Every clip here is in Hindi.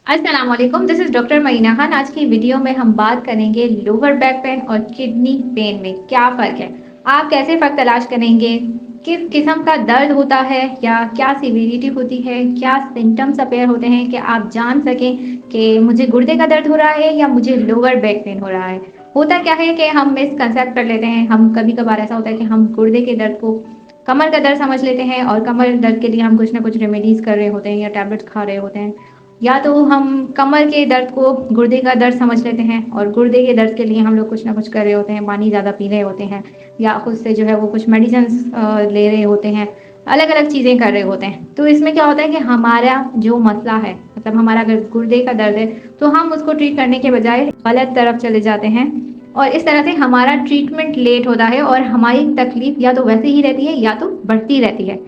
अस्सलाम वालेकुम, दिस इज़ डॉक्टर मईना खान। आज की वीडियो में हम बात करेंगे लोअर बैक पेन और किडनी पेन में क्या फ़र्क है। आप कैसे फ़र्क तलाश करेंगे, किस किस्म का दर्द होता है या क्या सीवियरिटी होती है, क्या सिम्पटम्स अपीयर होते हैं कि आप जान सकें कि मुझे गुर्दे का दर्द हो रहा है या मुझे लोअर बैक पेन हो रहा है। होता क्या है कि हम मिसकंसेप्ट कर लेते हैं, हम कभी-कभार ऐसा होता है कि हम गुर्दे के दर्द को कमर का दर्द समझ लेते हैं और कमर दर्द के लिए हम कुछ ना कुछ रेमेडीज़ कर रहे होते हैं या टैबलेट्स खा रहे होते हैं। या तो हम कमर के दर्द को गुर्दे का दर्द समझ लेते हैं और गुर्दे के दर्द के लिए हम लोग कुछ ना कुछ कर रहे होते हैं, पानी ज़्यादा पी रहे होते हैं या खुद से जो है वो कुछ मेडिसिन्स ले रहे होते हैं, अलग-अलग चीज़ें कर रहे होते हैं। तो इसमें क्या होता है कि हमारा जो मसला है, मतलब हमारा अगर गुर्दे का दर्द है, तो हम उसको ट्रीट करने के बजाय गलत तरफ चले जाते हैं और इस तरह से हमारा ट्रीटमेंट लेट होता है और हमारी तकलीफ़ या तो वैसे ही रहती है या तो बढ़ती रहती है।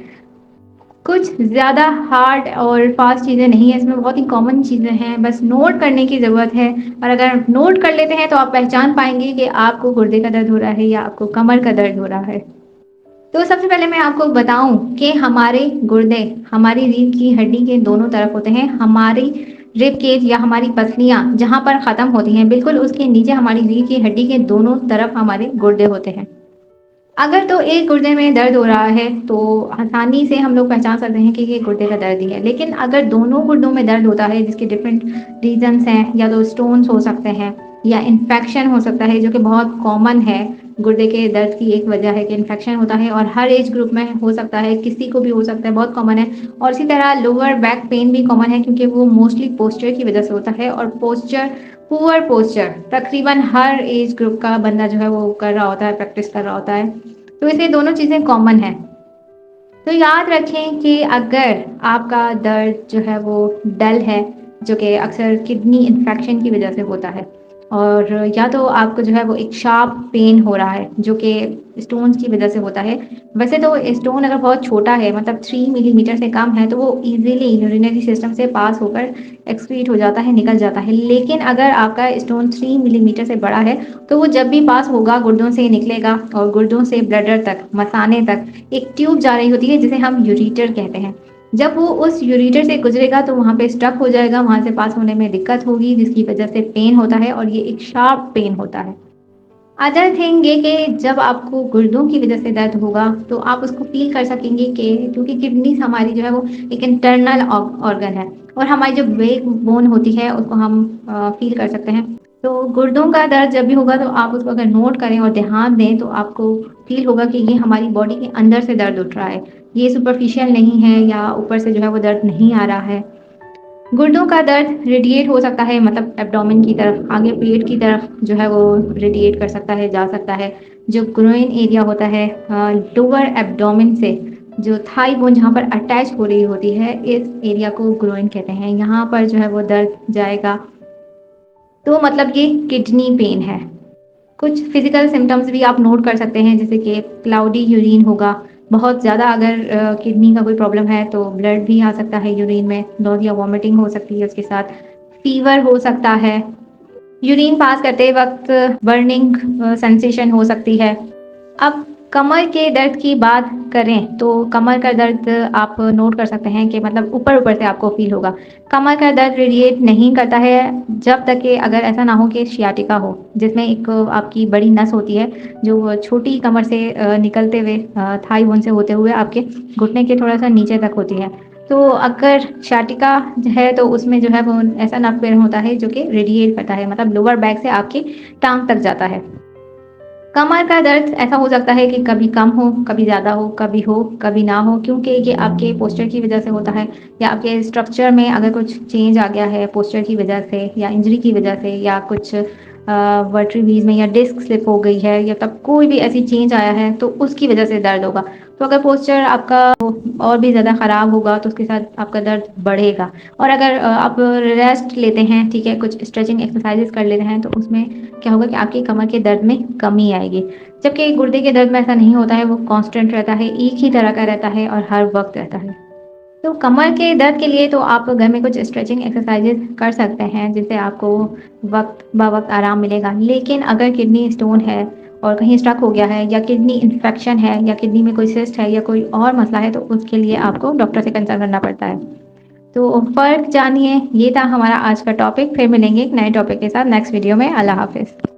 कुछ ज़्यादा हार्ड और फ़ास्ट चीज़ें नहीं हैं, इसमें बहुत ही कॉमन चीज़ें हैं, बस नोट करने की ज़रूरत है और अगर नोट कर लेते हैं तो आप पहचान पाएँगे कि आपको गुर्दे का दर्द हो रहा है या आपको कमर का दर्द हो रहा है। तो सबसे पहले मैं आपको बताऊँ कि हमारे गुर्दे हमारी रीढ़ की हड्डी के दोनों तरफ होते हैं। हमारी रिब केज या हमारी पसलियाँ जहाँ पर ख़त्म होती हैं, बिल्कुल उसके नीचे हमारी रीढ़ की हड्डी के दोनों तरफ हमारे गुर्दे होते हैं। अगर तो एक गुर्दे में दर्द हो रहा है तो आसानी से हम लोग पहचान सकते हैं कि ये गुर्दे का दर्द ही है। लेकिन अगर दोनों गुर्दों में दर्द होता है जिसके डिफरेंट रीज़न्स हैं, या तो स्टोन्स हो सकते हैं या इन्फेक्शन हो सकता है, जो कि बहुत कॉमन है। गुर्दे के दर्द की एक वजह है कि इन्फेक्शन होता है और हर एज ग्रुप में हो सकता है, किसी को भी हो सकता है, बहुत कॉमन है। और इसी तरह लोअर बैक पेन भी कॉमन है क्योंकि वो मोस्टली पोस्चर की वजह से होता है और पुअर पोस्चर तकरीबन हर एज ग्रुप का बंदा जो है वो कर रहा होता है, प्रैक्टिस कर रहा होता है। तो इसलिए दोनों चीज़ें कॉमन हैं। तो याद रखें कि अगर आपका दर्द जो है वो डल है, जो कि अक्सर किडनी इन्फेक्शन की वजह से होता है, और या तो आपको जो है वो एक शार्प पेन हो रहा है जो कि स्टोन्स की वजह से होता है। वैसे तो स्टोन अगर बहुत छोटा है, मतलब 3 मिलीमीटर से कम है, तो वो ईज़िली यूरिनरी सिस्टम से पास होकर एक्सक्रीट हो जाता है, निकल जाता है। लेकिन अगर आपका स्टोन 3 मिलीमीटर से बड़ा है, तो वो जब भी पास होगा गुर्दों से निकलेगा और गुर्दों से ब्लैडर तक, मसाने तक एक ट्यूब जा रही होती है जिसे हम यूरेटर कहते हैं। जब वो उस यूरेटर से गुजरेगा तो वहाँ पे स्टक हो जाएगा, वहाँ से पास होने में दिक्कत होगी जिसकी वजह से पेन होता है और ये एक शार्प पेन होता है। अदर थिंग ये कि जब आपको गुर्दों की वजह से दर्द होगा तो आप उसको फ़ील कर सकेंगे कि क्योंकि किडनीज़ हमारी जो है वो एक इंटरनल ऑर्गन है और हमारी जो बैक बोन होती है उसको हम फ़ील कर सकते हैं। तो गुर्दों का दर्द जब भी होगा तो आप उसको अगर नोट करें और ध्यान दें तो आपको फ़ील होगा कि ये हमारी बॉडी के अंदर से दर्द उठ रहा है। ये सुपरफिशियल नहीं है या ऊपर से जो है वो दर्द नहीं आ रहा है। गुर्दों का दर्द रेडिएट हो सकता है, मतलब एब्डोमेन की तरफ, आगे पेट की तरफ जो है वो रेडिएट कर सकता है, जा सकता है। जो ग्रोइन एरिया होता है लोअर एब्डोमेन से, जो थाई बोन जहाँ पर अटैच हो रही होती है, इस एरिया को ग्रोइन कहते हैं। यहाँ पर जो है वो दर्द जाएगा तो मतलब ये किडनी पेन है। कुछ फिजिकल सिम्टम्स भी आप नोट कर सकते हैं, जैसे कि क्लाउडी यूरिन होगा। बहुत ज़्यादा अगर किडनी का कोई प्रॉब्लम है तो ब्लड भी आ सकता है यूरिन में, नॉज़िया वॉमिटिंग हो सकती है उसके साथ, फीवर हो सकता है, यूरिन पास करते वक्त बर्निंग सेंसेशन हो सकती है। अब कमर के दर्द की बात करें तो कमर का दर्द आप नोट कर सकते हैं कि मतलब ऊपर-ऊपर से आपको फ़ील होगा। कमर का दर्द रेडिएट नहीं करता है जब तक कि अगर ऐसा ना हो कि सियाटिका हो, जिसमें एक आपकी बड़ी नस होती है जो छोटी कमर से निकलते हुए थाई बोन से होते हुए आपके घुटने के थोड़ा-सा नीचे तक होती है। तो अगर सियाटिका है तो उसमें जो है वो ऐसा नर्व पेन होता है जो कि रेडिएट करता है, मतलब लोअर बैक से आपकी टाँग तक जाता है। कमर का दर्द ऐसा हो सकता है कि कभी कम हो, कभी ज़्यादा हो, कभी ना हो, क्योंकि ये आपके पोस्चर की वजह से होता है या आपके स्ट्रक्चर में अगर कुछ चेंज आ गया है पोस्चर की वजह से या इंजरी की वजह से या कुछ वर्टिब्रेज में या डिस्क स्लिप हो गई है या तब कोई भी ऐसी चेंज आया है तो उसकी वजह से दर्द होगा। तो अगर पोस्चर आपका और भी ज़्यादा ख़राब होगा तो उसके साथ आपका दर्द बढ़ेगा। और अगर आप रेस्ट लेते हैं, ठीक है, कुछ स्ट्रेचिंग एक्सरसाइजेस कर लेते हैं तो उसमें क्या होगा कि आपकी कमर के दर्द में कमी आएगी। जबकि गुर्दे के दर्द में ऐसा नहीं होता है, वो कांस्टेंट रहता है, एक ही तरह का रहता है और हर वक़्त रहता है। तो कमर के दर्द के लिए तो आप घर में कुछ स्ट्रेचिंग एक्सरसाइजेस कर सकते हैं जिससे आपको वक़्त ब वक़्त आराम मिलेगा। लेकिन अगर किडनी स्टोन है और कहीं स्टक हो गया है या किडनी इन्फेक्शन है या किडनी में कोई सिस्ट है या कोई और मसला है तो उसके लिए आपको डॉक्टर से कंसल्ट करना पड़ता है। तो फ़र्क जानिए। ये था हमारा आज का टॉपिक। फिर मिलेंगे एक नए टॉपिक के साथ नेक्स्ट वीडियो में। अल्लाह हाफ़िज़।